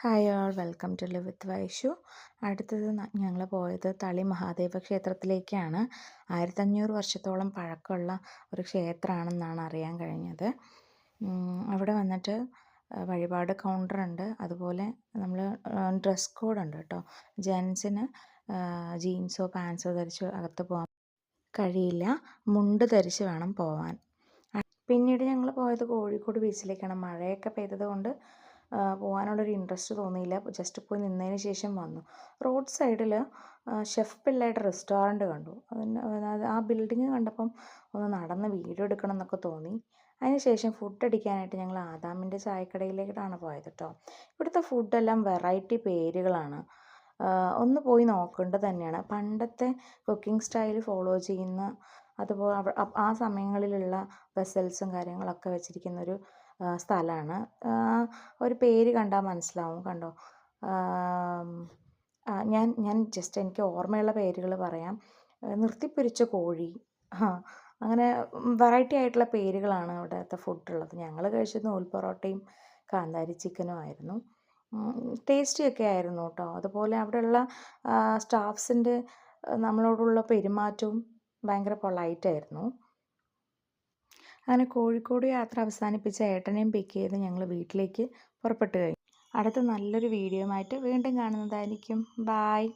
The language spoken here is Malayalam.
Hi all welcome to live with Vaishu. അടുത്തത് ഞങ്ങൾ പോയത് തളി മഹാദേവ ക്ഷേത്രത്തിലേക്കാണ്. 1500 വർഷത്തോളം പഴക്കമുള്ള ഒരു ക്ഷേത്രമാണെന്നാണ് അറിയാൻ കഴിഞ്ഞത്. അവിടെ വന്നിട്ട് വഴിപാട് കൗണ്ടറുണ്ട്. അതുപോലെ നമ്മൾ ഡ്രസ് കോഡുണ്ട് കേട്ടോ. ജെൻസിന് ജീൻസോ പാൻസോ ധരിച്ച് അകത്ത് പോകാൻ കഴിയില്ല, മുണ്ട് ധരിച്ച് വേണം പോവാൻ. പിന്നീട് ഞങ്ങൾ പോയത് കോഴിക്കോട് ബീച്ചിലേക്കാണ്. മഴയൊക്കെ പെയ്തത് കൊണ്ട് പോകാനുള്ളൊരു ഇൻട്രസ്റ്റ് തോന്നിയില്ല. ജസ്റ്റ് പോയി നിന്നതിന് ശേഷം വന്നു. റോഡ് സൈഡിൽ ഷെഫ് പിള്ളയുടെ റെസ്റ്റോറൻറ്റ് കണ്ടു. ആ ബിൽഡിങ് കണ്ടപ്പം ഒന്ന് നടന്ന് വീഡിയോ എടുക്കണം എന്നൊക്കെ തോന്നി. അതിനുശേഷം ഫുഡ് അടിക്കാനായിട്ട് ഞങ്ങൾ ആദാമിൻ്റെ ചായക്കടയിലേക്കാണ് പോയത് കേട്ടോ. ഇവിടുത്തെ ഫുഡെല്ലാം വെറൈറ്റി പേരുകളാണ്. ഒന്ന് പോയി നോക്കേണ്ടത് തന്നെയാണ്. പണ്ടത്തെ കുക്കിംഗ് സ്റ്റൈൽ ഫോളോ ചെയ്യുന്ന, അതുപോലെ ആ സമയങ്ങളിലുള്ള വെസൽസും കാര്യങ്ങളൊക്കെ വെച്ചിരിക്കുന്നൊരു സ്ഥലമാണ്. ഒരു പേര് കണ്ടാൽ മനസ്സിലാവും. കണ്ടോ, ഞാൻ ജസ്റ്റ് എനിക്ക് ഓർമ്മയുള്ള പേരുകൾ പറയാം. നിർത്തിപ്പൊരിച്ച കോഴി, അങ്ങനെ വെറൈറ്റി ആയിട്ടുള്ള പേരുകളാണ് ഇവിടുത്തെ ഫുഡുള്ളത്. ഞങ്ങൾ കഴിച്ചത് നൂൽ പൊറോട്ടയും കാന്താരി ചിക്കനും ആയിരുന്നു. ടേസ്റ്റിയൊക്കെ ആയിരുന്നു കേട്ടോ. അതുപോലെ അവിടെയുള്ള സ്റ്റാഫ്സിൻ്റെ നമ്മളോടുള്ള പെരുമാറ്റവും ഭയങ്കര പൊളൈറ്റായിരുന്നു. അങ്ങനെ കോഴിക്കോട് യാത്ര അവസാനിപ്പിച്ച ഏട്ടനെയും പിക്ക് ചെയ്ത് ഞങ്ങൾ വീട്ടിലേക്ക് പുറപ്പെട്ടു കഴിഞ്ഞു. അടുത്ത നല്ലൊരു വീഡിയോയുമായിട്ട് വീണ്ടും കാണുന്നതായിരിക്കും. ബായ്.